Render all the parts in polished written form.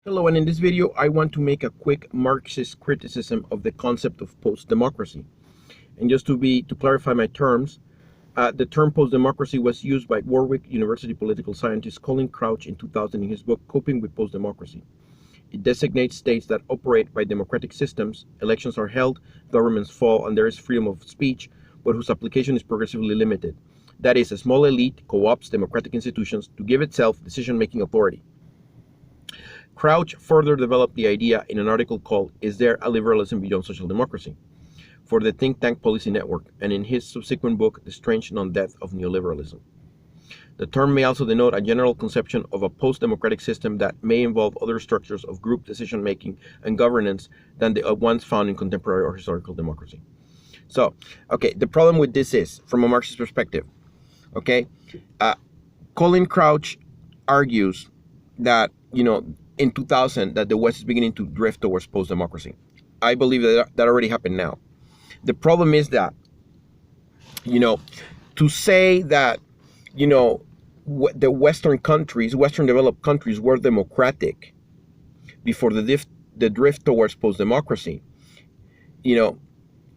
Hello, and in this video, I want to make a quick Marxist criticism of the concept of post-democracy. And just to clarify my terms, the term post-democracy was used by Warwick University political scientist Colin Crouch in 2000 in his book, Coping with Post-Democracy. It designates states that operate by democratic systems, elections are held, governments fall, and there is freedom of speech, but whose application is progressively limited. That is, a small elite co-opts democratic institutions to give itself decision-making authority. Crouch further developed the idea in an article called "Is There a Liberalism Beyond Social Democracy?" for the think tank Policy Network, and in his subsequent book, The Strange Non-Death of Neoliberalism. The term may also denote a general conception of a post-democratic system that may involve other structures of group decision-making and governance than the ones found in contemporary or historical democracy. So, okay, the problem with this is, from a Marxist perspective, okay, Colin Crouch argues that, in 2000, that the West is beginning to drift towards post-democracy. I believe that already happened now. The problem is that, to say that, the Western countries, Western developed countries were democratic before the drift towards post-democracy,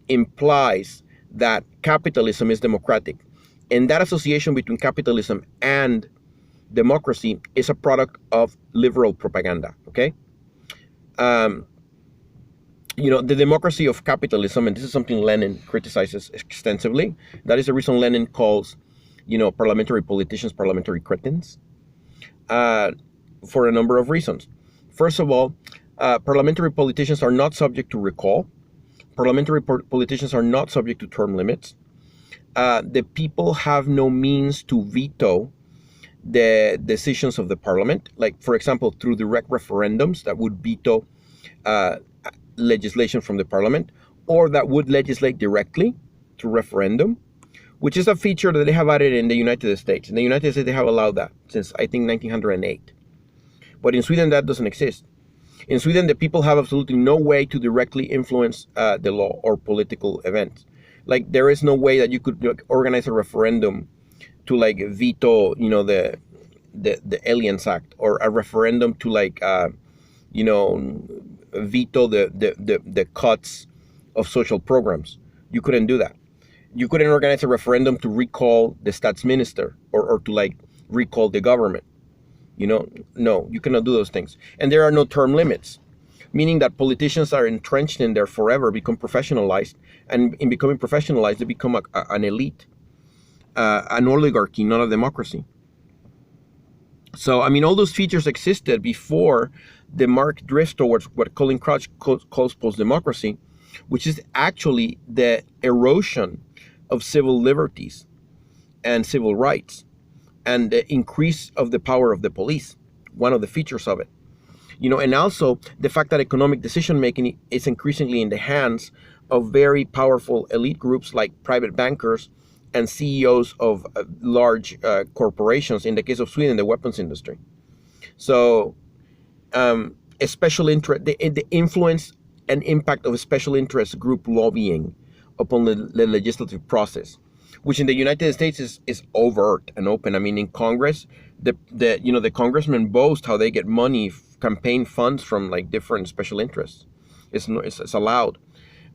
implies that capitalism is democratic. And that association between capitalism and democracy is a product of liberal propaganda, okay? The democracy of capitalism, and this is something Lenin criticizes extensively. That is the reason Lenin calls, parliamentary politicians parliamentary cretins, for a number of reasons. First of all, parliamentary politicians are not subject to recall. Parliamentary politicians are not subject to term limits. The people have no means to veto the decisions of the parliament, like, for example, through direct referendums that would veto legislation from the parliament, or that would legislate directly through referendum, which is a feature that they have added in the United States. In the United States, they have allowed that since, I think, 1908. But in Sweden, that doesn't exist. In Sweden, the people have absolutely no way to directly influence the law or political events. Like, there is no way that you could organize a referendum to veto, the Aliens Act, or a referendum to veto the cuts of social programs. You couldn't do that. You couldn't organize a referendum to recall the Staatsminister or to recall the government. No, you cannot do those things. And there are no term limits, meaning that politicians are entrenched in there forever, become professionalized, and in becoming professionalized, they become an elite. An oligarchy, not a democracy. So, all those features existed before the marked drift towards what Colin Crouch calls post-democracy, which is actually the erosion of civil liberties and civil rights, and the increase of the power of the police, one of the features of it. And also the fact that economic decision-making is increasingly in the hands of very powerful elite groups like private bankers and CEOs of large corporations, in the case of Sweden, the weapons industry. So a special interest, the influence and impact of a special interest group lobbying upon the legislative process, which in the United States is overt and open. In Congress, the congressmen boast how they get money, campaign funds from different special interests. It's allowed.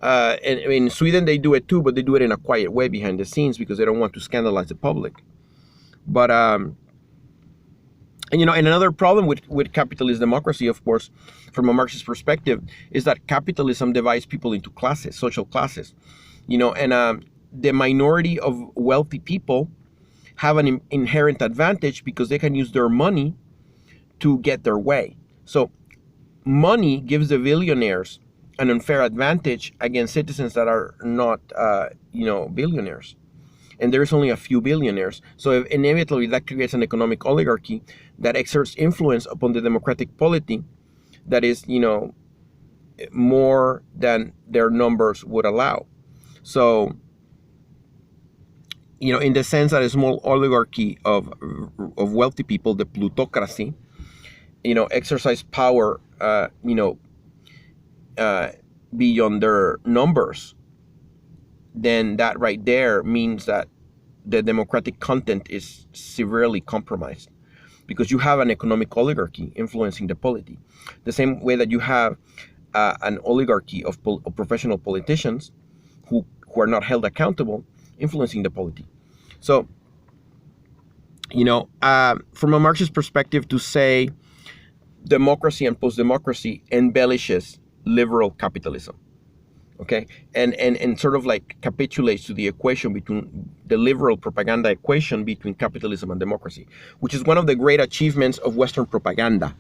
And in Sweden, they do it too, but they do it in a quiet way behind the scenes because they don't want to scandalize the public. But, and another problem with capitalist democracy, of course, from a Marxist perspective, is that capitalism divides people into classes, social classes, and the minority of wealthy people have an inherent advantage because they can use their money to get their way. So money gives the billionaires an unfair advantage against citizens that are not, billionaires. And there's only a few billionaires. So inevitably that creates an economic oligarchy that exerts influence upon the democratic polity that is, more than their numbers would allow. So, in the sense that a small oligarchy of wealthy people, the plutocracy, exercise power, beyond their numbers, then that right there means that the democratic content is severely compromised. because you have an economic oligarchy influencing the polity. The same way that you have an oligarchy of professional politicians who are not held accountable, influencing the polity. So, from a Marxist perspective, to say democracy and post-democracy embellishes liberal capitalism, okay, and sort of like capitulates to the equation between the liberal propaganda equation between capitalism and democracy, which is one of the great achievements of Western propaganda,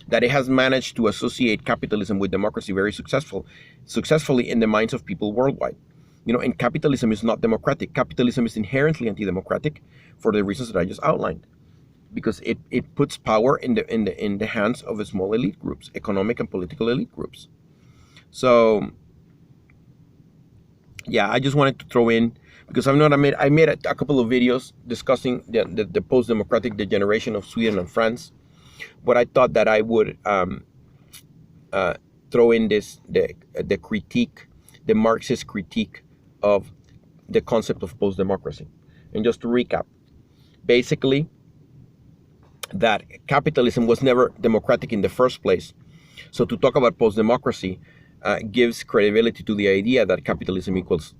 that it has managed to associate capitalism with democracy very successfully in the minds of people worldwide. And capitalism is not democratic. Capitalism is inherently anti-democratic for the reasons that I just outlined, because it puts power in the hands of a small elite groups, economic and political elite groups. So yeah, I just wanted to throw in, because I made a couple of videos discussing the post-democratic degeneration of Sweden and France, but I thought that I would throw in the critique, the Marxist critique of the concept of post-democracy. And just to recap, basically, that capitalism was never democratic in the first place. So to talk about post-democracy gives credibility to the idea that capitalism equals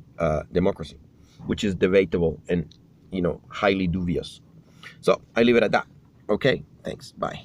democracy, which is debatable and highly dubious. So I leave it at that. Okay, thanks. Bye.